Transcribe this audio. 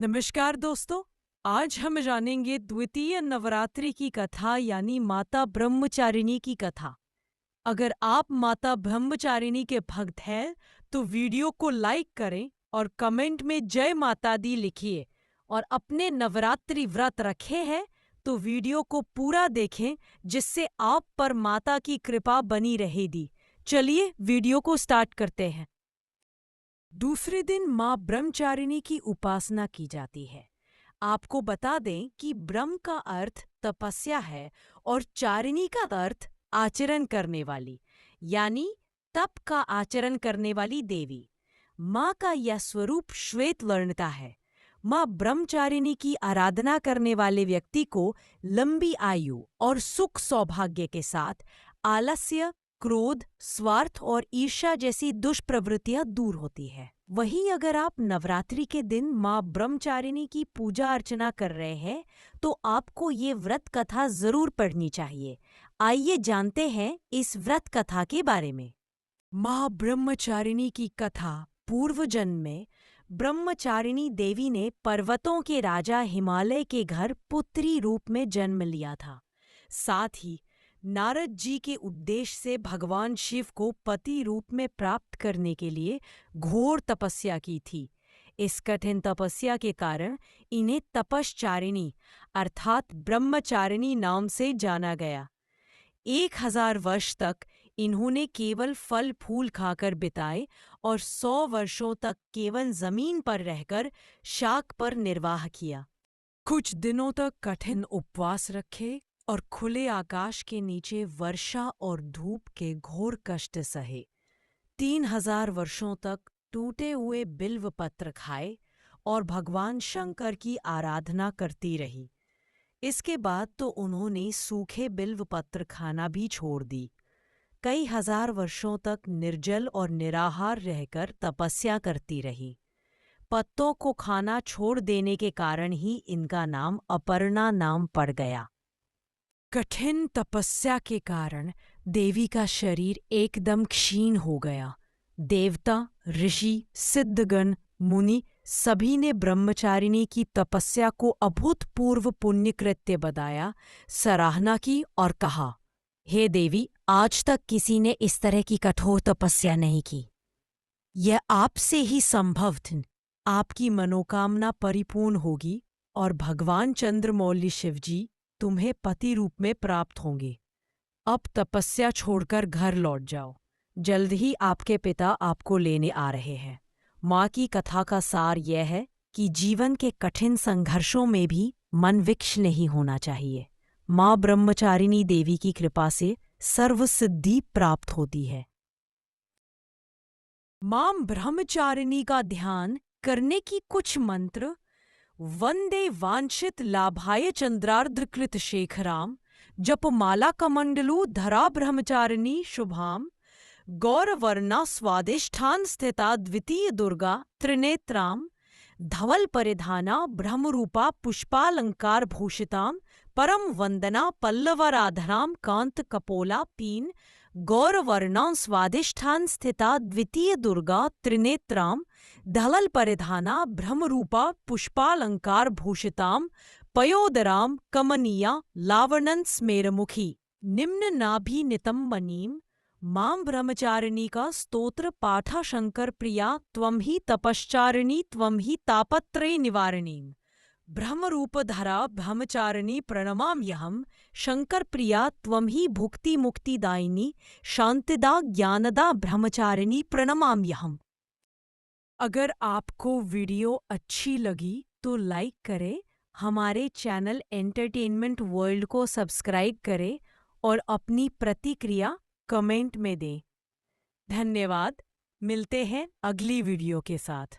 नमस्कार दोस्तों। आज हम जानेंगे द्वितीय नवरात्रि की कथा यानी माता ब्रह्मचारिणी की कथा। अगर आप माता ब्रह्मचारिणी के भक्त हैं तो वीडियो को लाइक करें और कमेंट में जय माता दी लिखिए। और अपने नवरात्रि व्रत रखे हैं तो वीडियो को पूरा देखें जिससे आप पर माता की कृपा बनी रहेगी। चलिए वीडियो को स्टार्ट करते हैं। दूसरे दिन माँ ब्रह्मचारिणी की उपासना की जाती है। आपको बता दें कि ब्रह्म का अर्थ तपस्या है और चारिणी का अर्थ आचरण करने वाली, यानी तप का आचरण करने वाली देवी। माँ का यह स्वरूप श्वेत वर्ण का है। माँ ब्रह्मचारिणी की आराधना करने वाले व्यक्ति को लंबी आयु और सुख सौभाग्य के साथ आलस्य, क्रोध, स्वार्थ और ईर्ष्या जैसी दुष्प्रवृत्तियां दूर होती है। वहीं अगर आप नवरात्रि के दिन माँ ब्रह्मचारिणी की पूजा अर्चना कर रहे हैं तो आपको ये व्रत कथा जरूर पढ़नी चाहिए। आइए जानते हैं इस व्रत कथा के बारे में। माँ ब्रह्मचारिणी की कथा। पूर्व जन्म में ब्रह्मचारिणी देवी ने पर्वतों के राजा हिमालय के घर पुत्री रूप में जन्म लिया था। साथ ही नारद जी के उद्देश्य से भगवान शिव को पति रूप में प्राप्त करने के लिए घोर तपस्या की थी। इस कठिन तपस्या के कारण इन्हें तपश्चारिणी अर्थात ब्रह्मचारिणी नाम से जाना गया। 1000 वर्ष तक इन्होंने केवल फल फूल खाकर बिताए और 100 वर्षों तक केवल जमीन पर रहकर शाक पर निर्वाह किया। कुछ दिनों तक कठिन उपवास रखे और खुले आकाश के नीचे वर्षा और धूप के घोर कष्ट सहे। 3000 वर्षों तक टूटे हुए बिल्व पत्र खाए और भगवान शंकर की आराधना करती रही। इसके बाद तो उन्होंने सूखे बिल्व पत्र खाना भी छोड़ दी। कई हजार वर्षों तक निर्जल और निराहार रहकर तपस्या करती रही। पत्तों को खाना छोड़ देने के कारण ही इनका नाम अपर्णा नाम पड़ गया। कठिन तपस्या के कारण देवी का शरीर एकदम क्षीण हो गया। देवता, ऋषि, सिद्धगण, मुनि सभी ने ब्रह्मचारिणी की तपस्या को अभूतपूर्व पुण्य कृत्य बताया, सराहना की और कहा, हे देवी, आज तक किसी ने इस तरह की कठोर तपस्या नहीं की। यह आपसे ही संभव थी। आपकी मनोकामना परिपूर्ण होगी और भगवान चंद्रमौली शिवजी तुम्हें पति रूप में प्राप्त होंगे। अब तपस्या छोड़कर घर लौट जाओ। जल्द ही आपके पिता आपको लेने आ रहे हैं। माँ की कथा का सार यह है कि जीवन के कठिन संघर्षों में भी मन विक्ष नहीं होना चाहिए। माँ ब्रह्मचारिणी देवी की कृपा से सर्व सिद्धि प्राप्त होती है। माँ ब्रह्मचारिणी का ध्यान करने की कुछ मंत्र। वंदे वांछित लाभाय चंद्रार्धकृत शेखराम, जपमाला कमंडलू धरा ब्रह्मचारिणी शुभाम, गौरवर्णा स्वादिष्ठान स्थिता द्वितीय दुर्गा त्रिनेत्राम, धवल परिधाना ब्रह्मरूपा पुष्पालंकार भूषिताम, परम वंदना पल्लवराधनाम कांत कपोला पीन, गौरवर्णां स्वादिष्ठान स्थिता द्वितीय दुर्गा त्रिनेत्राम, धवल परिधाना ब्रह्मरूपा पुष्पालंकार भूषिताम, पयोदराम कमनीया लावणन स्मेरमुखी, निम्न नाभि नितंबनीम। मां ब्रह्मचारिणी का स्तोत्र पाठा शंकर प्रिया, त्वं ही तपश्चारिणी त्वं ही तापत्रय निवारिणीम। ब्रह्मरूपधरा ब्रह्मचारिणी प्रणमाम्यहम्, शंकर प्रिया त्वं ही भुक्ति मुक्तिदायिनी, शांतिदा ज्ञानदा ब्रह्मचारिणी प्रणमाम्यहम्। अगर आपको वीडियो अच्छी लगी तो लाइक करें, हमारे चैनल एंटरटेनमेंट वर्ल्ड को सब्सक्राइब करें और अपनी प्रतिक्रिया कमेंट में दें। धन्यवाद। मिलते हैं अगली वीडियो के साथ।